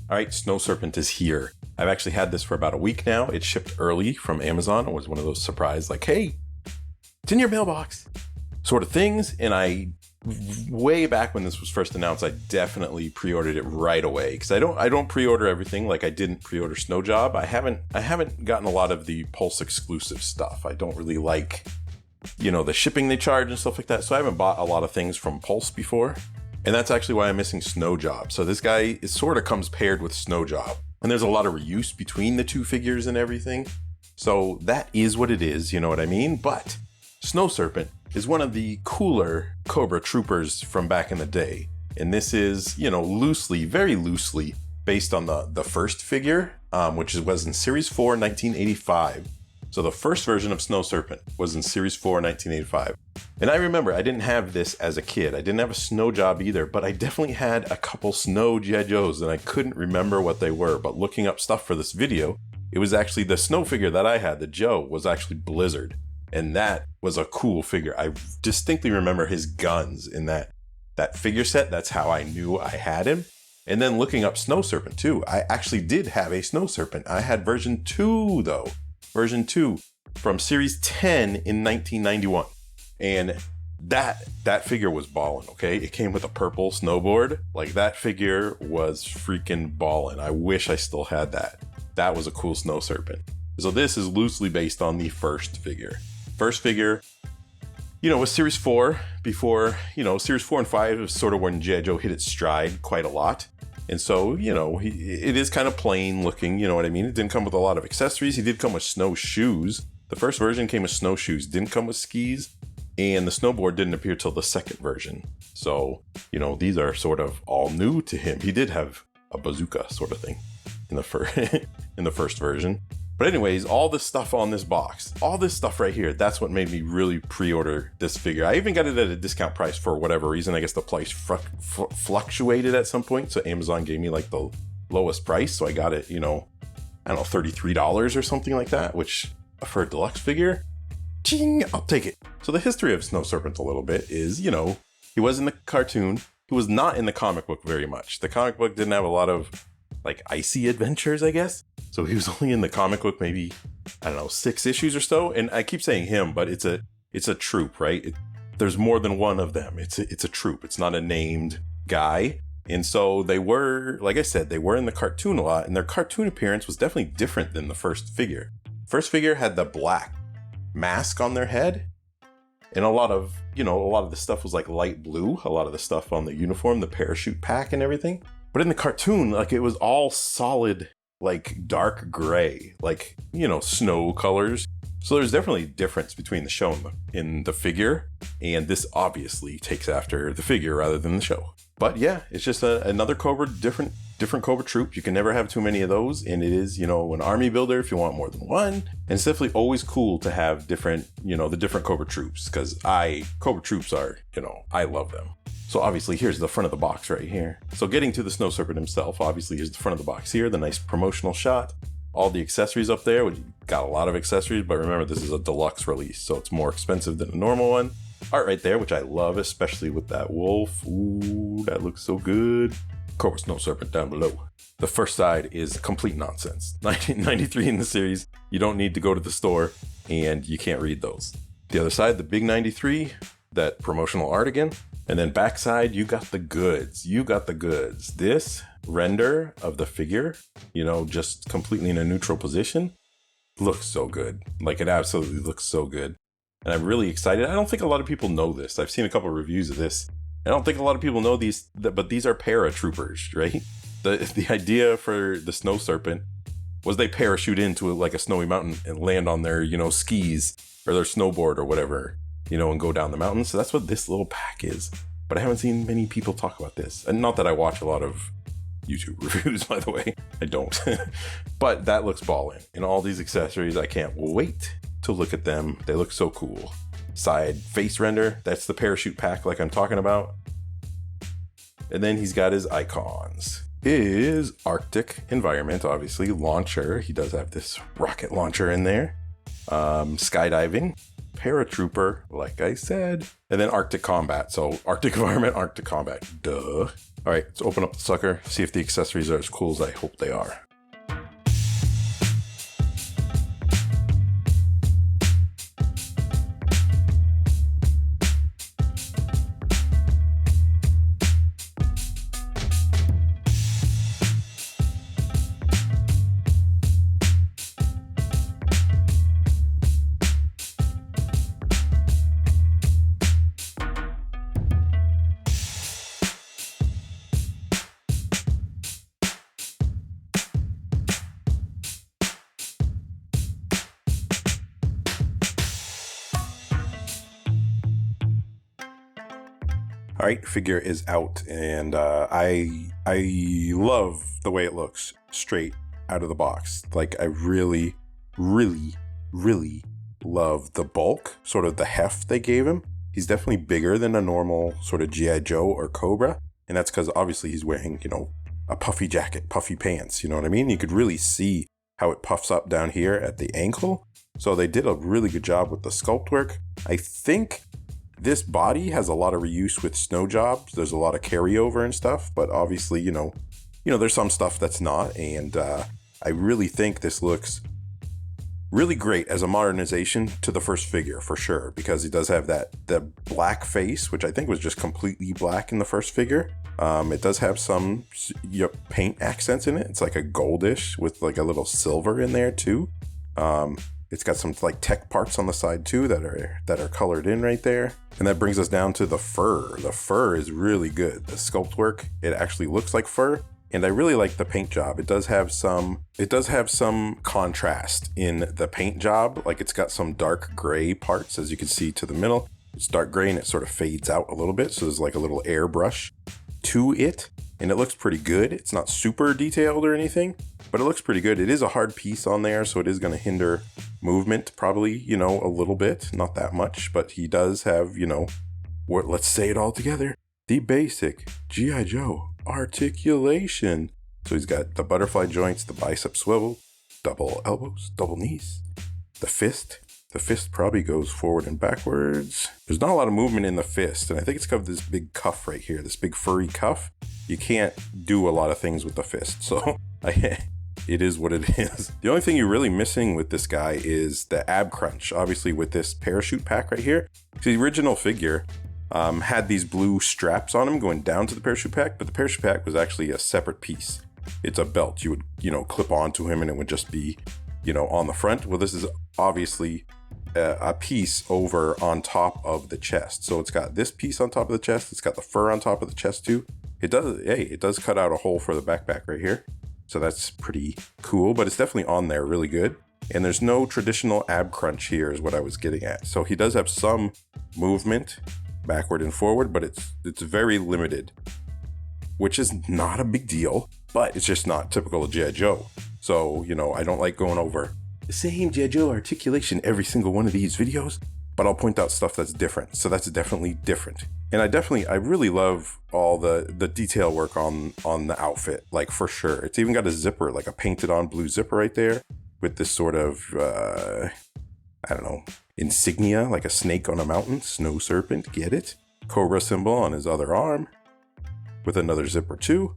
All right, Snow Serpent is here. I've actually had this for about a week now. It shipped early from Amazon. It was one of those surprise, like, hey, it's in your mailbox sort of things. And I, way back when this was first announced, I definitely pre-ordered it right away, because I don't pre-order everything. Like I didn't pre-order Snow Job. I haven't gotten a lot of the Pulse exclusive stuff. I don't really like, you know, the shipping they charge and stuff like that. So I haven't bought a lot of things from Pulse before. And that's actually why I'm missing Snow Job. So this guy is sort of comes paired with Snow Job. And there's a lot of reuse between the two figures and everything. So that is what it is, you know what I mean? But Snow Serpent is one of the cooler Cobra troopers from back in the day. And this is, you know, loosely, very loosely based on the first figure, which was in Series 4, 1985. So the first version of Snow Serpent was in Series 4, 1985. And I remember I didn't have this as a kid. I didn't have a Snow Job either, but I definitely had a couple Snow G.I. Joes and I couldn't remember what they were. But looking up stuff for this video, it was actually the Snow figure that I had, the Joe, was actually Blizzard. And that was a cool figure. I distinctly remember his guns in that figure set. That's how I knew I had him. And then looking up Snow Serpent too, I actually did have a Snow Serpent. I had version 2 though. Version 2 from Series 10 in 1991. And that figure was ballin', okay? It came with a purple snowboard. Like that figure was freaking ballin'. I wish I still had that. That was a cool Snow Serpent. So this is loosely based on the first figure. First figure, you know, was Series 4 before, you know, Series 4 and 5 was sort of when G.I. Joe hit its stride quite a lot. And so, you know, it is kind of plain looking, you know what I mean? It didn't come with a lot of accessories. He did come with snowshoes. The first version came with snowshoes, didn't come with skis, and the snowboard didn't appear till the second version. So, you know, these are sort of all new to him. He did have a bazooka sort of thing in the first version. But anyways, all this stuff on this box, all this stuff right here, that's what made me really pre-order this figure. I even got it at a discount price for whatever reason. I guess the price fluctuated at some point. So Amazon gave me like the lowest price. So I got it, you know, I don't know, $33 or something like that, which for a deluxe figure, ching, I'll take it. So the history of Snow Serpent a little bit is, you know, he was in the cartoon. He was not in the comic book very much. The comic book didn't have a lot of like icy adventures, I guess. So he was only in the comic book maybe, I don't know, 6 issues or so. And I keep saying him, but it's a troop, right? There's more than one of them. It's a troop. It's not a named guy. And so they were, like I said, they were in the cartoon a lot, and their cartoon appearance was definitely different than the first figure. First figure had the black mask on their head, and a lot of the stuff was like light blue. A lot of the stuff on the uniform, the parachute pack and everything. But in the cartoon, like it was all solid, like dark gray, like, you know, snow colors. So there's definitely a difference between the show and the figure. And this obviously takes after the figure rather than the show. But yeah, it's just another Cobra, different Cobra troop. You can never have too many of those. And it is, you know, an army builder if you want more than one. And it's definitely always cool to have different, you know, the different Cobra troops, because Cobra troops are, you know, I love them. So obviously here's the front of the box right here. So getting to the Snow Serpent himself, obviously here's the front of the box here, the nice promotional shot. All the accessories up there, which got a lot of accessories, but remember this is a deluxe release, so it's more expensive than a normal one. Art right there, which I love, especially with that wolf. Ooh, that looks so good. Cobra Snow Serpent down below. The first side is complete nonsense. 1993 in the series, you don't need to go to the store and you can't read those. The other side, the big 93, that promotional art again. And then backside, you got the goods. You got the goods. This render of the figure, you know, just completely in a neutral position, looks so good. Like it absolutely looks so good. And I'm really excited. I don't think a lot of people know this. I've seen a couple of reviews of this. I don't think a lot of people know these, but these are paratroopers, right? The idea for the Snow Serpent was they parachute into like a snowy mountain and land on their, you know, skis or their snowboard or whatever, you know, and go down the mountain. So that's what this little pack is. But I haven't seen many people talk about this. And not that I watch a lot of YouTube reviews, by the way. I don't. But that looks ballin'. And all these accessories, I can't wait to look at them. They look so cool. Side face render, that's the parachute pack like I'm talking about. And then he's got his icons. His Arctic environment, obviously, launcher. He does have this rocket launcher in there. Skydiving. paratrooper, like I said. And then Arctic combat. So Arctic environment, Arctic combat. Duh. All right, let's open up the sucker, see if the accessories are as cool as I hope they are. All right, figure is out, and I love the way it looks straight out of the box. Like, I really, really, really love the bulk, sort of the heft they gave him. He's definitely bigger than a normal sort of G.I. Joe or Cobra, and that's because obviously he's wearing, you know, a puffy jacket, puffy pants, you know what I mean? You could really see how it puffs up down here at the ankle. So they did a really good job with the sculpt work. I think this body has a lot of reuse with snow jobs. There's a lot of carryover and stuff, but obviously, you know, there's some stuff that's not. And I really think this looks really great as a modernization to the first figure for sure, because he does have the black face, which I think was just completely black in the first figure. It does have some paint accents in it. It's like a goldish with like a little silver in there too. It's got some like tech parts on the side too that are colored in right there. And that brings us down to the fur. The fur is really good. The sculpt work, it actually looks like fur. And I really like the paint job. It does have some contrast in the paint job. Like, it's got some dark gray parts, as you can see to the middle. It's dark gray and it sort of fades out a little bit. So there's like a little airbrush to it, and it looks pretty good. It's not super detailed or anything, but it looks pretty good. It is a hard piece on there, so it is going to hinder movement probably, you know, a little bit, not that much, but he does have, you know, let's say it all together, the basic G.I. Joe articulation. So he's got the butterfly joints, the bicep swivel, double elbows, double knees, the fist. The fist probably goes forward and backwards. There's not a lot of movement in the fist, and I think it's got this big cuff right here, this big furry cuff. You can't do a lot of things with the fist, so it is what it is. The only thing you're really missing with this guy is the ab crunch, obviously with this parachute pack right here. The original figure had these blue straps on him going down to the parachute pack, but the parachute pack was actually a separate piece. It's a belt you would, you know, clip onto him and it would just be, you know, on the front. Well, this is obviously a piece over on top of the chest. So it's got this piece on top of the chest. It's got the fur on top of the chest too. It does cut out a hole for the backpack right here. So that's pretty cool, but it's definitely on there really good. And there's no traditional ab crunch here is what I was getting at. So he does have some movement backward and forward, but it's very limited, which is not a big deal, but it's just not typical of G.I. Joe. So, you know, I don't like going over the same G.I. Joe articulation every single one of these videos, but I'll point out stuff that's different. So that's definitely different. And I really love all the detail work on the outfit, like for sure. It's even got a zipper, like a painted on blue zipper right there with this sort of, I don't know, insignia, like a snake on a mountain, snow serpent, get it? Cobra symbol on his other arm with another zipper too.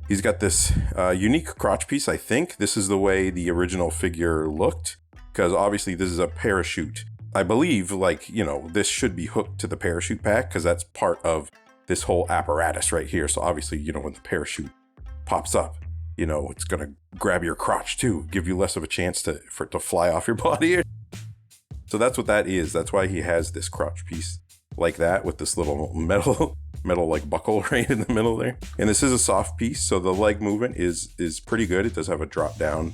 He's got this unique crotch piece, I think. This is the way the original figure looked, because obviously this is a parachute. I believe, like, you know, this should be hooked to the parachute pack because that's part of this whole apparatus right here. So obviously, you know, when the parachute pops up, you know, it's going to grab your crotch too, give you less of a chance for it to fly off your body. So that's what that is. That's why he has this crotch piece like that with this little metal like buckle right in the middle there. And this is a soft piece, so the leg movement is pretty good. It does have a drop down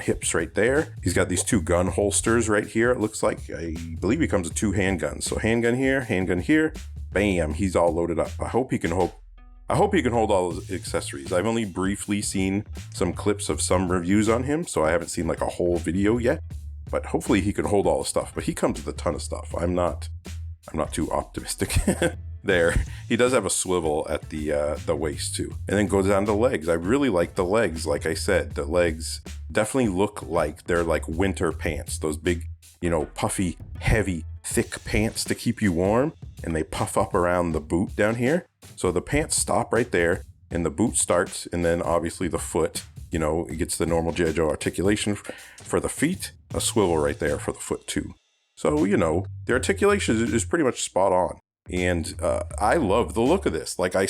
hips right there. He's got these two gun holsters right here. It looks like, I believe he comes with two handguns. So handgun here, bam, he's all loaded up. I hope he can hold all his accessories. I've only briefly seen some clips of some reviews on him, so I haven't seen like a whole video yet, but hopefully he can hold all the stuff. But he comes with a ton of stuff. I'm not too optimistic. there. He does have a swivel at the waist too, and then goes down to the legs. I really like the legs. Like I said, the legs definitely look like they're like winter pants. Those big, puffy, heavy, thick pants to keep you warm, and they puff up around the boot down here. So the pants stop right there, and the boot starts, and then obviously the foot, it gets the normal G.I. Joe articulation for the feet, a swivel right there for the foot too. So, the articulation is pretty much spot on. And I love the look of this. Like, I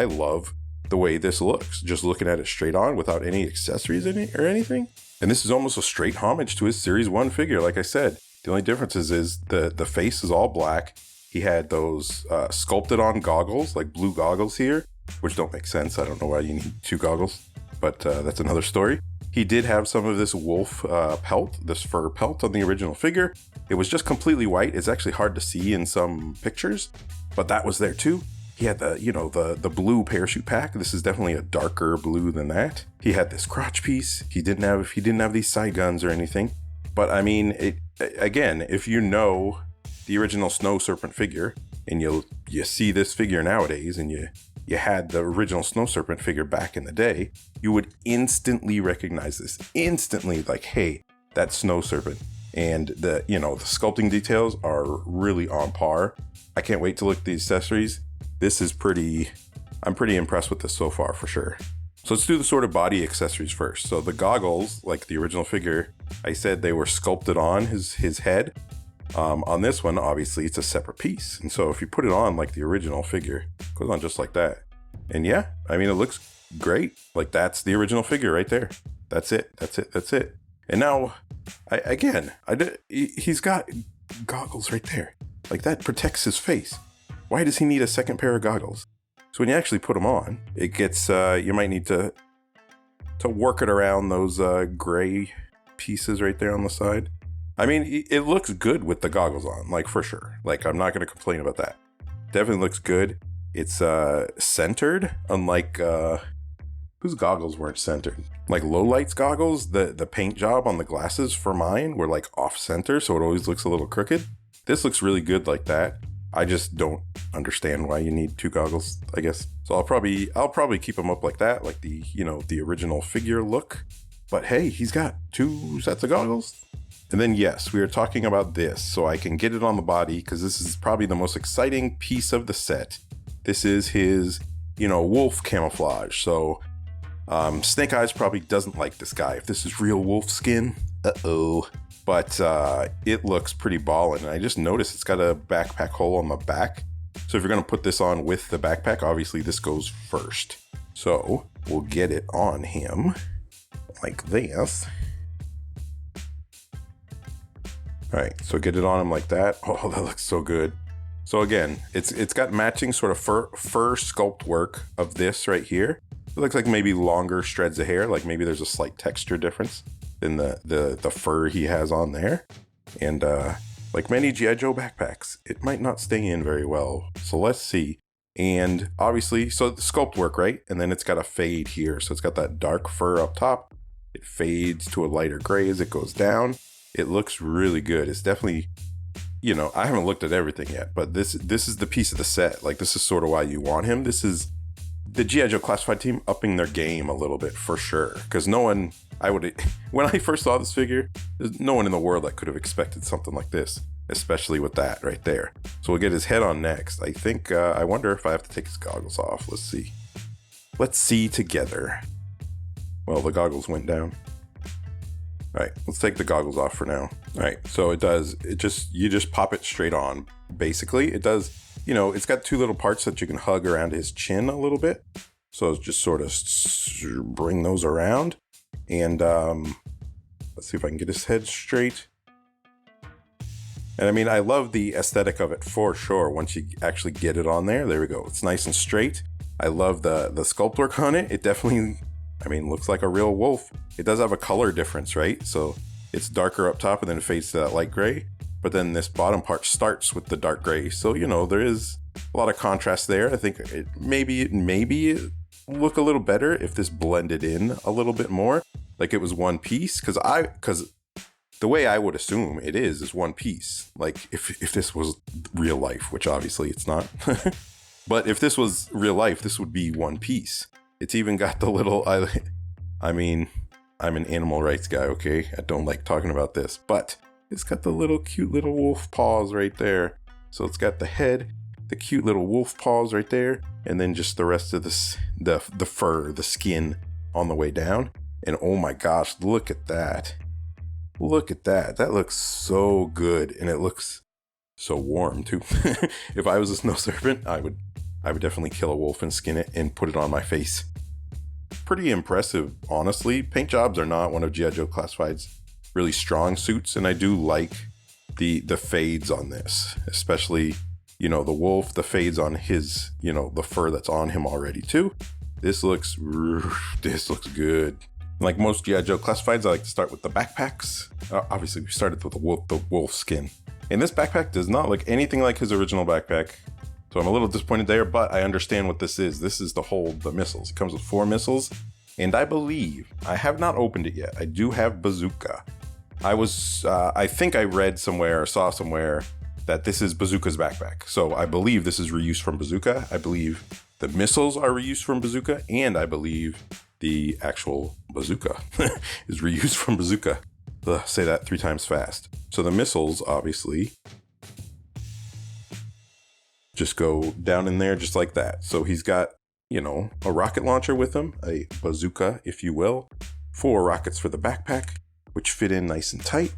love the way this looks, just looking at it straight on without any accessories in it or anything. And this is almost a straight homage to his Series 1 figure. Like I said, the only difference is the face is all black. He had those sculpted on goggles, like blue goggles here, which don't make sense. I don't know why you need 2 goggles, but that's another story. He did have some of this wolf pelt, this fur pelt on the original figure. It was just completely white. It's actually hard to see in some pictures, but that was there too. He had the blue parachute pack. This is definitely a darker blue than that. He had this crotch piece. He didn't have these side guns or anything. But I mean, again, if you know the original Snow Serpent figure and you see this figure nowadays and you had the original Snow Serpent figure back in the day, you would instantly recognize this. Instantly, like, hey, that's Snow Serpent. And the sculpting details are really on par. I can't wait to look at the accessories. I'm pretty impressed with this so far for sure. So let's do the sort of body accessories first. So the goggles, like the original figure, I said they were sculpted on his head. On this one, obviously, it's a separate piece. And so if you put it on like the original figure, it goes on just like that. And yeah, I mean, it looks great. Like, that's the original figure right there. That's it. And now, he's got goggles right there. Like, that protects his face. Why does he need a second pair of goggles? So when you actually put them on, it gets, you might need to work it around those gray pieces right there on the side. I mean, it looks good with the goggles on, like, for sure. Like, I'm not going to complain about that. Definitely looks good. It's centered, unlike whose goggles weren't centered. Like Lowlight's goggles, the paint job on the glasses for mine were like off center, so it always looks a little crooked. This looks really good like that. I just don't understand why you need 2 goggles, I guess. So I'll probably keep them up like that, like the original figure look. But hey, he's got 2 sets of goggles. And then yes, we are talking about this, so I can get it on the body because this is probably the most exciting piece of the set. This is his, wolf camouflage. So Snake Eyes probably doesn't like this guy. If this is real wolf skin, uh-oh. But it looks pretty ballin'. And I just noticed it's got a backpack hole on the back. So if you're going to put this on with the backpack, obviously this goes first. So we'll get it on him like this. All right, so get it on him like that. Oh, that looks so good. So again, it's got matching sort of fur sculpt work of this right here. It looks like maybe longer shreds of hair, like maybe there's a slight texture difference than the fur he has on there. And like many G.I. Joe backpacks, it might not stay in very well. So let's see. And obviously, so the sculpt work, right? And then it's got a fade here. So it's got that dark fur up top. It fades to a lighter gray as it goes down. It looks really good. It's definitely, I haven't looked at everything yet, but this is the piece of the set. Like, this is sort of why you want him. This is the G.I. Joe Classified team upping their game a little bit for sure. Because when I first saw this figure, there's no one in the world that could have expected something like this, especially with that right there. So we'll get his head on next. I think, I wonder if I have to take his goggles off. Let's see. Let's see together. Well, the goggles went down. All right, let's take the goggles off for now. All right, so you just pop it straight on. Basically, it does, it's got 2 little parts that you can hug around his chin a little bit. So it's just sort of bring those around. And let's see if I can get his head straight. And I mean, I love the aesthetic of it for sure. Once you actually get it on there we go. It's nice and straight. I love the sculpt work on it. It definitely, looks like a real wolf. It does have a color difference, right? So it's darker up top and then it fades to that light gray. But then this bottom part starts with the dark gray. So, there is a lot of contrast there. I think it maybe look a little better if this blended in a little bit more. Like it was one piece. Because the way I would assume it is one piece. Like if this was real life, which obviously it's not, but if this was real life, this would be one piece. It's even got the little, I mean, I'm an animal rights guy, okay? I don't like talking about this, but it's got the little cute little wolf paws right there. So it's got the head, the cute little wolf paws right there, and then just the rest of this, the fur, the skin on the way down. And oh my gosh, look at that. Look at that. That looks so good, and it looks so warm too. If I was a snow serpent, I would definitely kill a wolf and skin it and put it on my face. Pretty impressive, honestly. Paint jobs are not one of G.I. Joe Classified's really strong suits, and I do like the fades on this, especially, you know, the wolf, the fades on his, you know, the fur that's on him already too. This looks good. Like most G.I. Joe Classifieds, I like to start with the backpacks. Obviously, we started with the wolf skin. And this backpack does not look anything like his original backpack. So I'm a little disappointed there, but I understand what this is. This is to hold the missiles. It comes with 4 missiles. And I believe, I have not opened it yet. I do have Bazooka. I think I read somewhere or saw somewhere that this is Bazooka's backpack. So I believe this is reused from Bazooka. I believe the missiles are reused from Bazooka. And I believe the actual bazooka is reused from Bazooka. Say that 3 times fast. So the missiles, obviously, just go down in there just like that. So he's got, you know, a rocket launcher with him, a bazooka, if you will. 4 rockets for the backpack, which fit in nice and tight.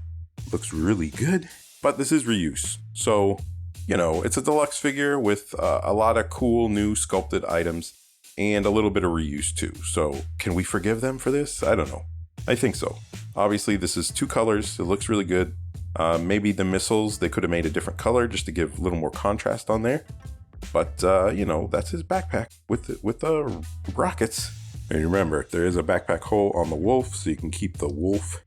Looks really good. But this is reuse. So, you know, it's a deluxe figure with a lot of cool new sculpted items and a little bit of reuse too. So can we forgive them for this? I don't know. I think so. Obviously, this is 2 colors. It looks really good. Maybe the missiles, they could have made a different color just to give a little more contrast on there. But, you know, that's his backpack with the rockets. And remember, there is a backpack hole on the wolf, so you can keep the wolf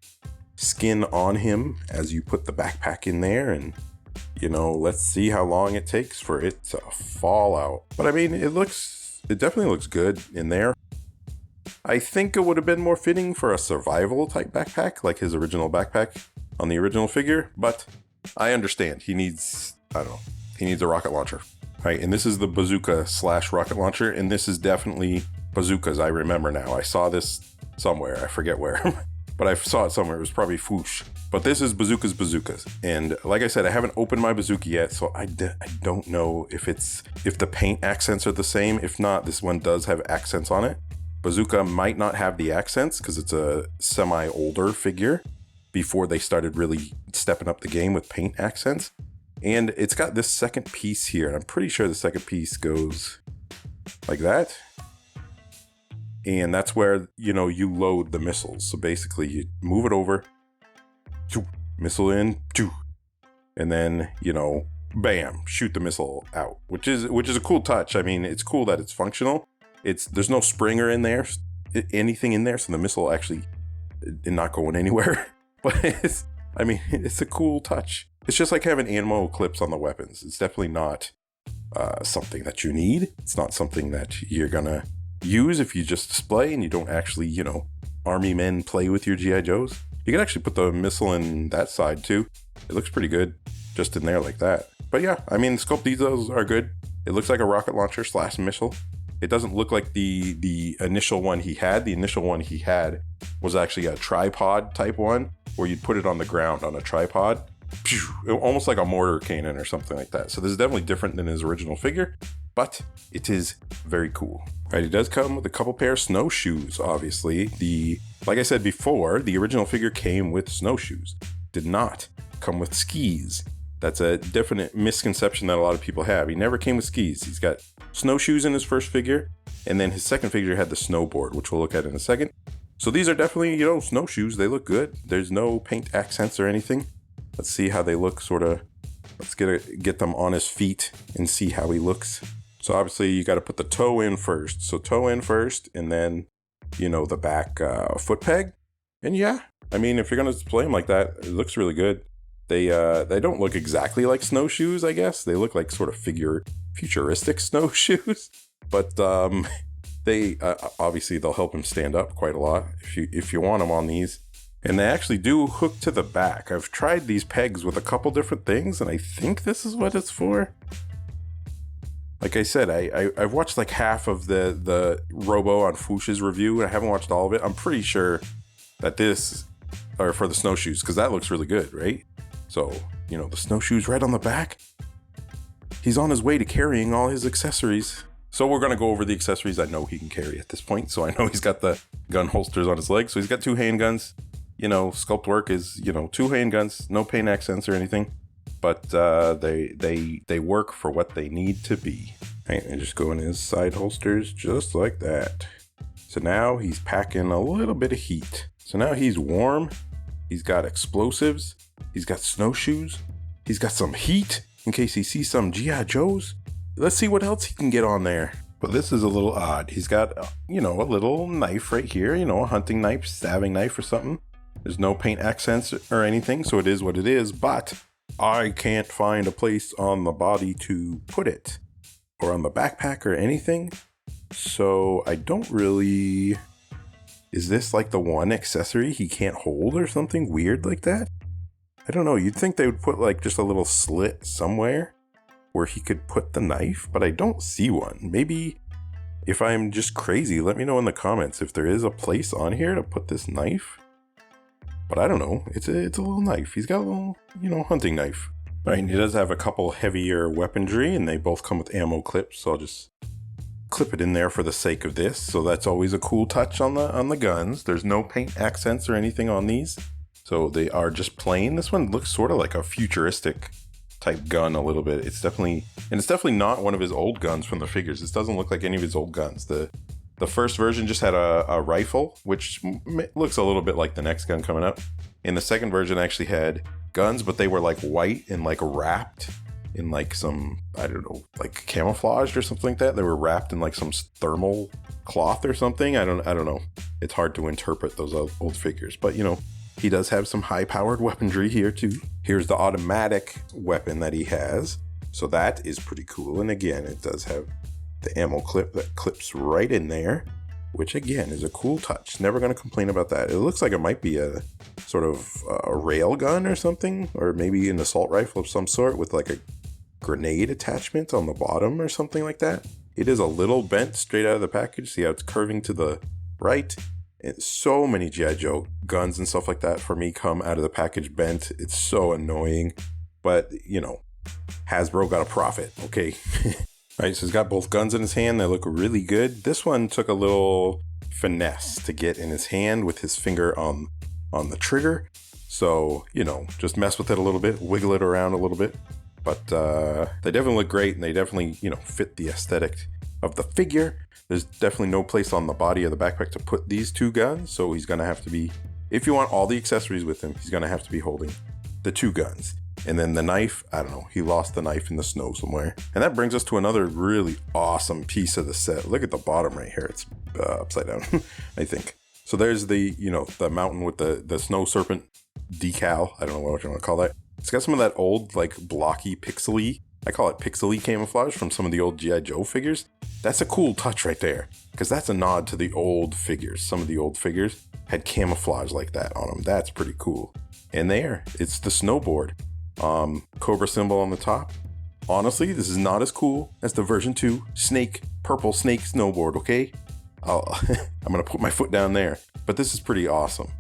skin on him as you put the backpack in there. And, you know, let's see how long it takes for it to fall out. But I mean, it definitely looks good in there. I think it would have been more fitting for a survival type backpack, like his original backpack on the original figure, but I understand. He needs a rocket launcher, right? And this is the bazooka / rocket launcher, and this is definitely bazookas. I remember now. I saw this somewhere. I forget where, but I saw it somewhere. It was probably Foosh. But this is bazookas. And like I said, I haven't opened my bazooka yet, so I don't know if the paint accents are the same. If not, this one does have accents on it. Bazooka might not have the accents because it's a semi-older figure before they started really stepping up the game with paint accents. And it's got this second piece here, and I'm pretty sure the second piece goes like that. And that's where, you know, you load the missiles. So basically you move it over, missile in, and then, you know, bam, shoot the missile out, which is a cool touch. I mean, it's cool that it's functional. There's no springer in there, anything in there, so the missile actually is not going anywhere. But it's a cool touch. It's just like having ammo clips on the weapons. It's definitely not something that you need. It's not something that you're gonna use if you just display and you don't actually, you know, army men play with your G.I. Joes. You can actually put the missile in that side too. It looks pretty good just in there like that. But yeah, I mean, the sculpt details are good. It looks like a rocket launcher / missile. It doesn't look like the initial one he had. The initial one he had was actually a tripod type one where you'd put it on the ground on a tripod. Almost like a mortar cannon or something like that. So this is definitely different than his original figure, but it is very cool. Right, it does come with a couple pair of snowshoes, obviously. Like I said before, the original figure came with snowshoes. Did not come with skis. That's a definite misconception that a lot of people have. He never came with skis. He's got snowshoes in his first figure, and then his second figure had the snowboard, which we'll look at in a second. So these are definitely, you know, snowshoes. They look good. There's no paint accents or anything. Let's see how they look, sort of. Let's get them on his feet and see how he looks. So obviously you got to put the toe in first. So toe in first, and then, you know, the back foot peg. And yeah, I mean, if you're going to display them like that, it looks really good. They don't look exactly like snowshoes, I guess. They look like sort of futuristic snowshoes. But they obviously they'll help him stand up quite a lot if you want him on these. And they actually do hook to the back. I've tried these pegs with a couple different things, and I think this is what it's for. Like I said, I've watched like half of the Robo on Foosh's review, and I haven't watched all of it. I'm pretty sure that this are for the snowshoes, because that looks really good, right? So, you know, the snowshoes right on the back. He's on his way to carrying all his accessories. So we're going to go over the accessories I know he can carry at this point. So I know he's got the gun holsters on his legs. So he's got 2 handguns. You know, sculpt work is, you know, 2 handguns, no paint accents or anything. But they work for what they need to be. Right, and just go in his side holsters just like that. So now he's packing a little bit of heat. So now he's warm. He's got explosives. He's got snowshoes. He's got some heat in case he sees some G.I. Joes. Let's see what else he can get on there. But this is a little odd. He's got, you know, a little knife right here, you know, a hunting knife, stabbing knife or something. There's no paint accents or anything, so it is what it is, but I can't find a place on the body to put it or on the backpack or anything. So I don't really... Is this like the one accessory he can't hold or something weird like that? I don't know. You'd think they would put like just a little slit somewhere where he could put the knife, but I don't see one. Maybe if I'm just crazy, let me know in the comments if there is a place on here to put this knife. But I don't know. It's a little knife. He's got a little, you know, hunting knife. All right, and he does have a couple heavier weaponry, and they both come with ammo clips, so I'll just clip it in there for the sake of this. So that's always a cool touch on the guns. There's no paint accents or anything on these, so they are just plain. This one looks sort of like a futuristic type gun a little bit. It's definitely not one of his old guns from the figures. This doesn't look like any of his old guns. The first version just had a rifle, which looks a little bit like the next gun coming up. And the second version actually had guns, but they were like white and like wrapped in like some, I don't know, like camouflaged or something like that. They were wrapped in like some thermal cloth or something. I don't know. It's hard to interpret those old figures, but you know, he does have some high-powered weaponry here too. Here's the automatic weapon that he has. So that is pretty cool. And again, it does have the ammo clip that clips right in there, which again is a cool touch. Never going to complain about that. It looks like it might be a sort of a rail gun or something, or maybe an assault rifle of some sort with like a grenade attachment on the bottom or something like that. It is a little bent straight out of the package. See how it's curving to the right? And so many G.I. Joe guns and stuff like that for me come out of the package bent. It's so annoying, but you know, Hasbro got a profit, okay? Right, so he's got both guns in his hand. They look really good. This one took a little finesse to get in his hand with his finger on the trigger. So, you know, just mess with it a little bit, wiggle it around a little bit. But they definitely look great, and they definitely, you know, fit the aesthetic of the figure. There's definitely no place on the body of the backpack to put these 2 guns. So he's going to have to be, if you want all the accessories with him, he's going to have to be holding the 2 guns. And then the knife, I don't know, he lost the knife in the snow somewhere. And that brings us to another really awesome piece of the set. Look at the bottom right here. It's upside down, I think. So there's the, you know, the mountain with the snow serpent decal. I don't know what you want to call that. It's got some of that old, like, blocky, pixely, I call it pixely camouflage from some of the old G.I. Joe figures. That's a cool touch right there, because that's a nod to the old figures. Some of the old figures had camouflage like that on them. That's pretty cool. And there, it's the snowboard. Cobra symbol on the top. Honestly, this is not as cool as the version 2 purple snake snowboard, okay? I'm gonna put my foot down there, but this is pretty awesome.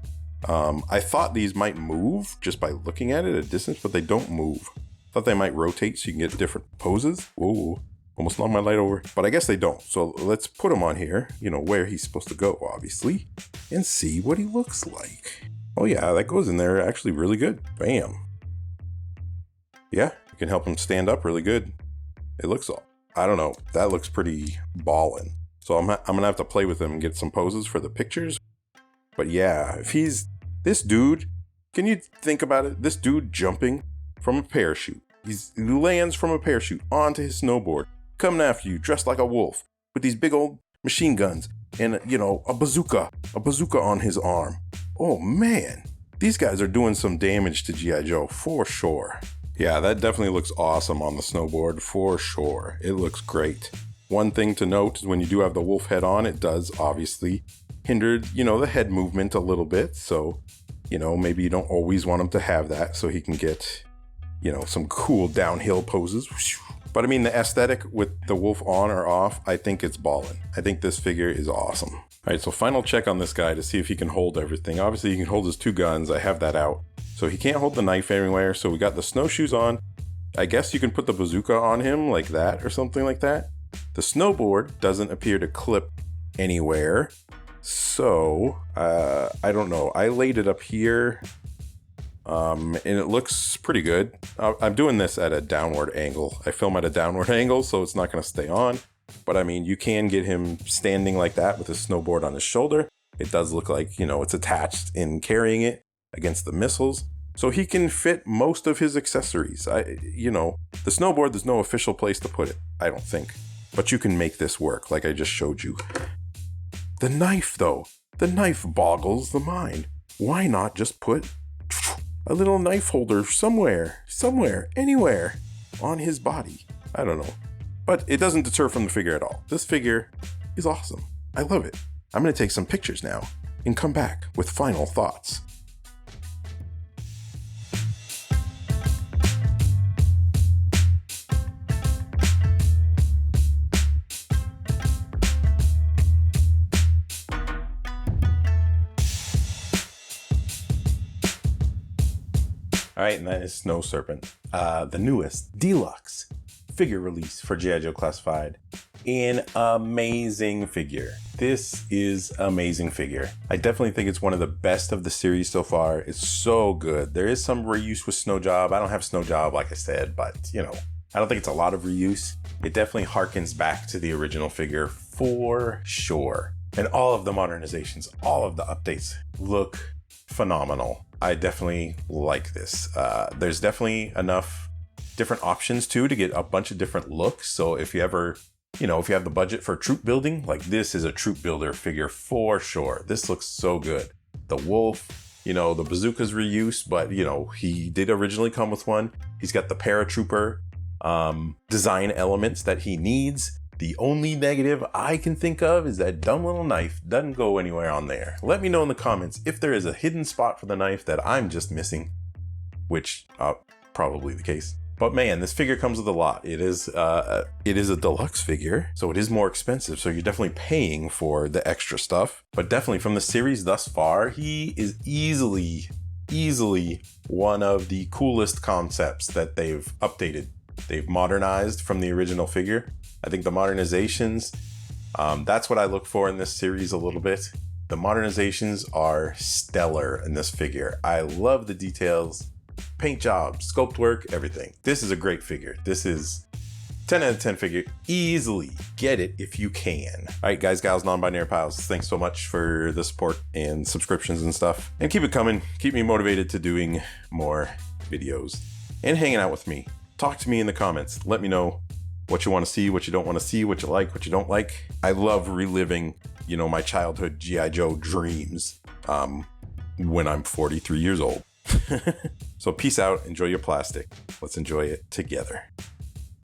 I thought these might move just by looking at it at a distance, but they don't move. Thought they might rotate so you can get different poses. Whoa, almost knocked my light over, but I guess they don't. So let's put him on here, you know, where he's supposed to go, obviously, and see what he looks like. Oh yeah, that goes in there actually really good. Bam. Yeah, you can help him stand up really good. It looks, I don't know, that looks pretty ballin'. So I'm gonna have to play with him and get some poses for the pictures. But yeah, if he's, this dude, can you think about it? This dude jumping from a parachute. He lands from a parachute onto his snowboard, coming after you dressed like a wolf with these big old machine guns and, you know, a bazooka on his arm. Oh man, these guys are doing some damage to G.I. Joe for sure. Yeah, that definitely looks awesome on the snowboard for sure. It looks great. One thing to note is when you do have the wolf head on, it does obviously hinder, you know, the head movement a little bit. So You know, maybe you don't always want him to have that, so he can get, you know, some cool downhill poses. But I mean, the aesthetic with the wolf on or off, I think it's ballin'. I think this figure is awesome. All right, so final check on this guy to see if he can hold everything. Obviously, he can hold his 2 guns. I have that out. So he can't hold the knife anywhere. So we got the snowshoes on. I guess you can put the bazooka on him like that or something like that. The snowboard doesn't appear to clip anywhere. So, I don't know. I laid it up here, and it looks pretty good. I'm doing this at a downward angle. I film at a downward angle, so it's not going to stay on. But I mean, you can get him standing like that with a snowboard on his shoulder. It does look like, you know, it's attached in carrying it against the missiles. So he can fit most of his accessories. You know, the snowboard, there's no official place to put it, I don't think. But you can make this work like I just showed you. The knife, though. The knife boggles the mind. Why not just put a little knife holder somewhere, anywhere on his body? I don't know. But it doesn't deter from the figure at all. This figure is awesome. I love it. I'm going to take some pictures now and come back with final thoughts. All right, and that is Snow Serpent, the newest deluxe figure release for G.I. Joe Classified. An amazing figure. This is amazing figure. I definitely think it's one of the best of the series so far. It's so good. There is some reuse with Snow Job. I don't have Snow Job, like I said, but you know, I don't think it's a lot of reuse. It definitely harkens back to the original figure for sure. And all of the modernizations, all of the updates look phenomenal. I definitely like this. There's definitely enough different options too to get a bunch of different looks. So if you ever, you know, if you have the budget for troop building, like this is a troop builder figure for sure. This looks so good. The wolf, you know, the bazooka's reuse, but you know, he did originally come with one. He's got the paratrooper design elements that he needs. The only negative I can think of is that dumb little knife doesn't go anywhere on there. Let me know in the comments if there is a hidden spot for the knife that I'm just missing, which probably the case. But man, this figure comes with a lot. It is a deluxe figure, so it is more expensive. So you're definitely paying for the extra stuff. But definitely from the series thus far, he is easily one of the coolest concepts that they've updated. They've modernized from the original figure. I think the modernizations, that's what I look for in this series a little bit. The modernizations are stellar in this figure. I love the details, paint job, sculpt work, everything. This is a great figure. This is 10 out of 10 figure. Easily get it if you can. All right, guys, gals, non-binary pals, thanks so much for the support and subscriptions and stuff. And keep it coming. Keep me motivated to doing more videos and hanging out with me. Talk to me in the comments. Let me know what you want to see, what you don't want to see, what you like, what you don't like. I love reliving, you know, my childhood G.I. Joe dreams when I'm 43 years old. So peace out. Enjoy your plastic. Let's enjoy it together.